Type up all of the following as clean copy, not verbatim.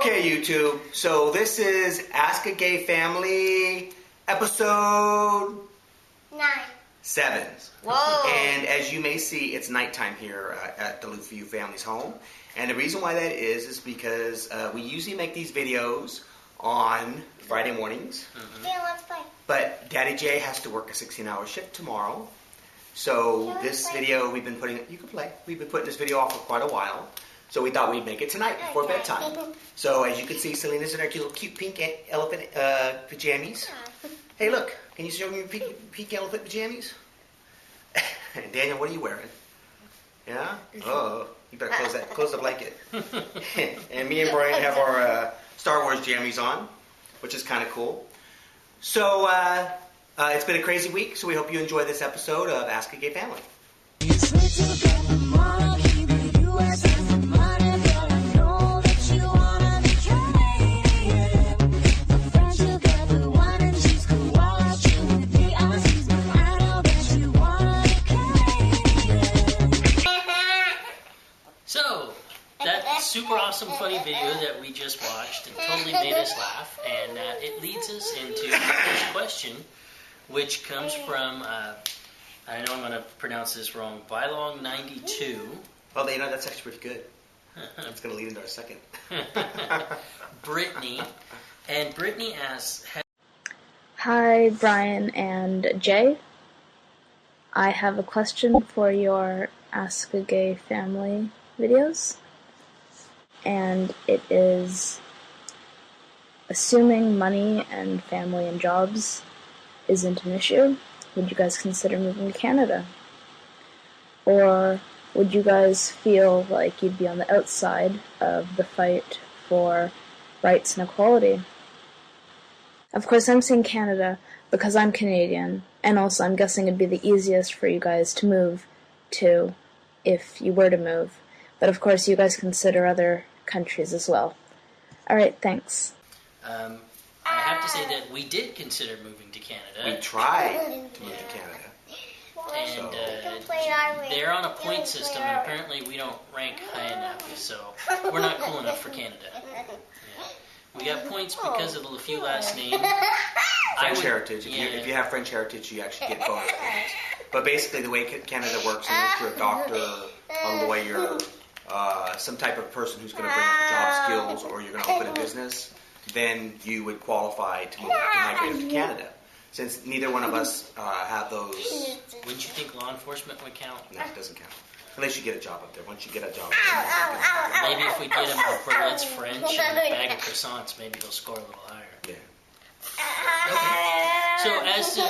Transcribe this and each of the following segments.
Okay, YouTube. So this is Ask a Gay Family episode 7. Whoa. And as you may see, it's nighttime here at the Lufeview family's home. And the reason why that is because we usually make these videos on Friday mornings. Yeah, let's play. But Daddy J has to work a 16-hour shift tomorrow. So this video we've been putting, you can play. We've been putting this video off for quite a while. So we thought we'd make it tonight before bedtime. So as you can see, Selena's in her cute pink elephant pajamas. Hey, look. Can you show me your pink elephant pajamas? And Daniel, what are you wearing? Yeah? Oh, you better close the blanket. And me and Brian have our Star Wars jammies on, which is kind of cool. So it's been a crazy week, so we hope you enjoy this episode of Ask a Gay Family. Super awesome funny video that we just watched and totally made us laugh, and it leads us into the first question, which comes from I know I'm going to pronounce this wrong, Vilong92. Well, you know, that's actually pretty good. It's going to lead into our second. Brittany, and Brittany asks, hi Brian and Jay, I have a question for your Ask a Gay Family videos. And it is, assuming money and family and jobs isn't an issue, would you guys consider moving to Canada? Or would you guys feel like you'd be on the outside of the fight for rights and equality? Of course, I'm saying Canada because I'm Canadian, and also I'm guessing it'd be the easiest for you guys to move to if you were to move. But of course, you guys consider other countries as well. Alright, thanks. I have to say that we did consider moving to Canada. We tried to move to Canada. And they're on a point system, and apparently we don't rank high enough, so we're not cool enough for Canada. Yeah. We got points because of the few last name. French heritage. If you have French heritage, you actually get bonus points. But basically the way Canada works is if you're a doctor, a lawyer, some type of person who's going to bring up job skills, or you're going to open a business, then you would qualify to migrate to Canada. Since neither one of us have those... Wouldn't you think law enforcement would count? No, it doesn't count. Unless you get a job up there. Once you get a job up there... Maybe if we get him a Berlin's French and a bag of croissants, maybe he'll score a little higher. Yeah. Okay. So as to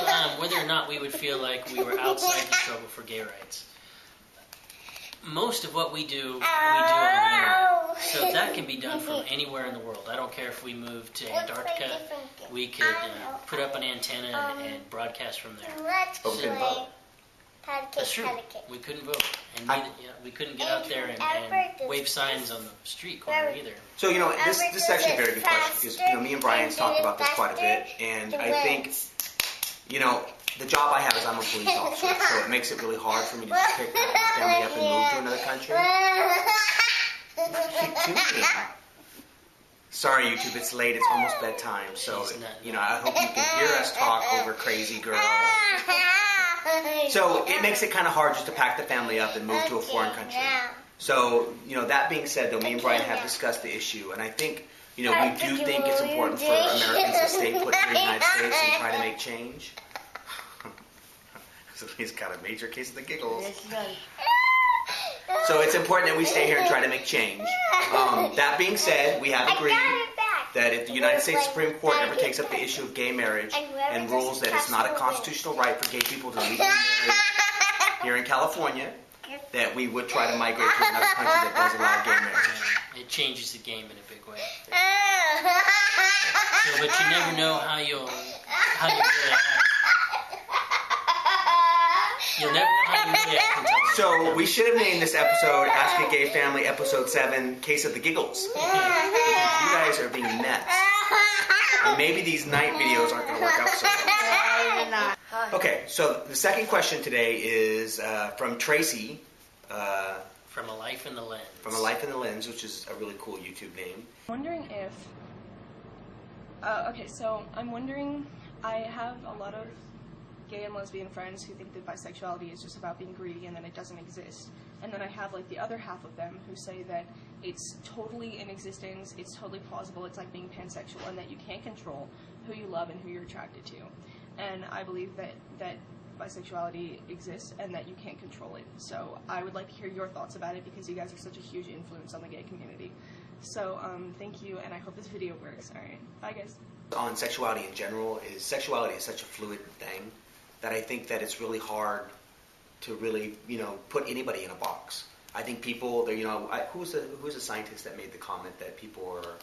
whether or not we would feel like we were outside the struggle for gay rights, most of what we do on the internet. So that can be done from anywhere in the world. I don't care if we move to Antarctica. We could put up an antenna and broadcast from there. But we couldn't vote. That's true. We couldn't vote. And we couldn't get out there and wave signs on the street corner either. So, this is actually a very good question because, me and Brian's talked about this quite a bit. And I think, the job I have is I'm a police officer, so it makes it really hard for me to just pick my family up and move to another country. Sorry, YouTube, it's late. It's almost bedtime, so I hope you can hear us talk over Crazy Girl. So it makes it kind of hard just to pack the family up and move to a foreign country. So that being said, though, me and Brian have discussed the issue, and I think we do think it's important for Americans to stay put here in the United States and try to make change. So he's got a major case of the giggles. So it's important that we stay here and try to make change. That being said, we have agreed that if the United States Supreme Court ever takes up the issue of gay marriage and rules that it's not a constitutional right for gay people to legally marry here in California, that we would try to migrate to another country that does allow gay marriage. It changes the game in a big way. But you never know how you'll really act. You'll never know how you really act until So we should have named this episode Ask a Gay Family Episode 7, Case of the Giggles. Because you guys are being nuts. And maybe these night videos aren't going to work out so well. Okay, so the second question today is from Tracy From A Life in the Lens. From A Life in the Lens, which is a really cool YouTube name. I'm wondering if... okay, so I'm wondering, I have a lot of gay and lesbian friends who think that bisexuality is just about being greedy and that it doesn't exist. And then I have like the other half of them who say that it's totally in existence, it's totally plausible, it's like being pansexual, and that you can't control who you love and who you're attracted to. And I believe that bisexuality exists and that you can't control it. So I would like to hear your thoughts about it because you guys are such a huge influence on the gay community. So thank you, and I hope this video works. All right, bye guys. On sexuality in general, sexuality is such a fluid thing that I think that it's really hard to really, put anybody in a box. I think people, who's a scientist that made the comment that people are...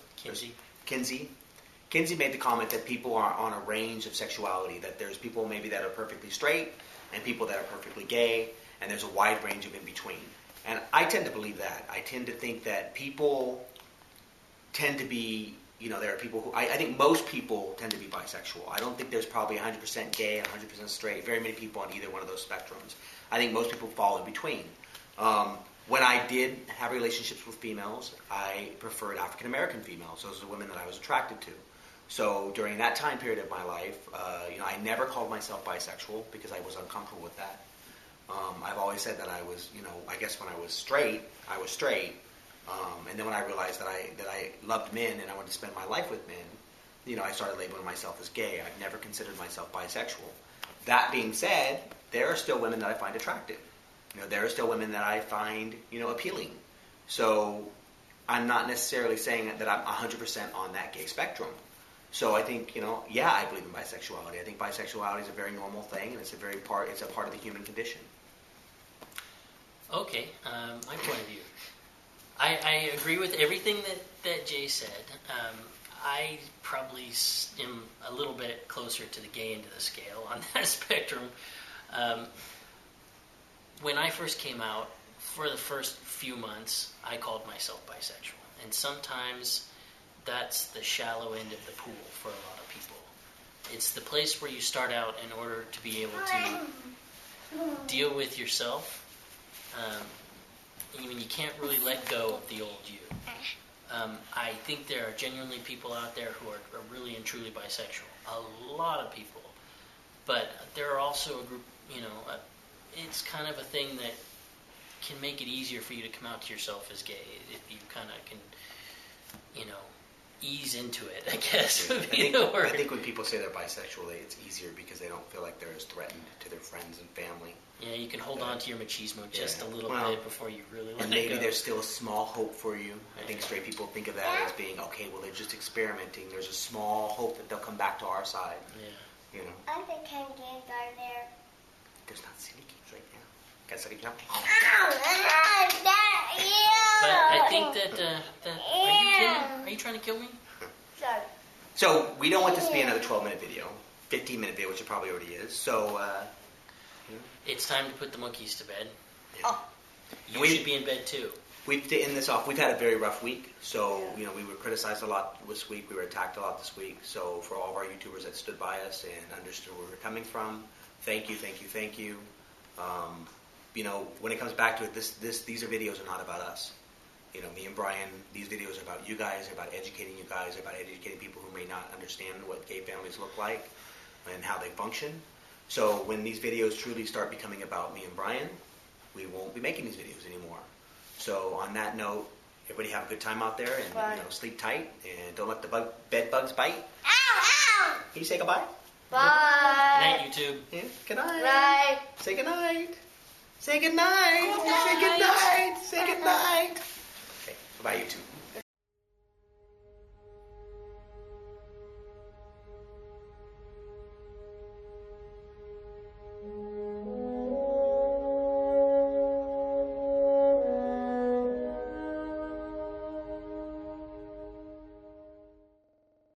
Kinsey made the comment that people are on a range of sexuality, that there's people maybe that are perfectly straight and people that are perfectly gay, and there's a wide range of in between. And I tend to believe that. I tend to think that people tend to be, there are people who, I think most people tend to be bisexual. I don't think there's probably 100% gay and 100% straight, very many people on either one of those spectrums. I think most people fall in between. When I did have relationships with females, I preferred African American females. Those are the women that I was attracted to. So during that time period of my life, I never called myself bisexual because I was uncomfortable with that. I've always said that I was, I guess when I was straight, and then when I realized that I loved men and I wanted to spend my life with men, I started labeling myself as gay. I've never considered myself bisexual. That being said, there are still women that I find attractive. There are still women that I find, appealing. So I'm not necessarily saying that I'm 100% on that gay spectrum. So I think, I believe in bisexuality. I think bisexuality is a very normal thing, and it's a part of the human condition. Okay, my point of view. I agree with everything that Jay said. I probably am a little bit closer to the gay end of the scale on that spectrum. When I first came out, for the first few months, I called myself bisexual. And sometimes that's the shallow end of the pool for a lot of people. It's the place where you start out in order to be able to deal with yourself. You can't really let go of the old you. I think there are genuinely people out there who are really and truly bisexual. A lot of people. But there are also a group, it's kind of a thing that can make it easier for you to come out to yourself as gay if you kind of can, ease into it, I guess would be the word. I think when people say they're bisexual, it's easier because they don't feel like they're as threatened to their friends and family. Yeah, you can hold on to your machismo just a little bit before you really let it go. And maybe there's still a small hope for you. I think straight people think of that as being, okay, well, they're just experimenting. There's a small hope that they'll come back to our side. Yeah. I think games are there. There's not silly games right now. Got a second jump? But I think that are you kidding? Are you trying to kill me? So we don't want this to be another 12-minute video, 15-minute video, which it probably already is. So it's time to put the monkeys to bed. Yeah. You should be in bed too. To end this off, we've had a very rough week. So we were criticized a lot this week. We were attacked a lot this week. So for all of our YouTubers that stood by us and understood where we were coming from, thank you. When it comes back to it, these videos are not about us. Me and Brian, these videos are about you guys, they're about educating you guys, they're about educating people who may not understand what gay families look like and how they function. So when these videos truly start becoming about me and Brian, we won't be making these videos anymore. So on that note, everybody have a good time out there and sleep tight and don't let the bed bugs bite. Ow! Can you say goodbye? Bye. Good night, YouTube. Yeah, good night. Bye. Say good night. Say good night. Say good night. Say good night. Okay, bye YouTube.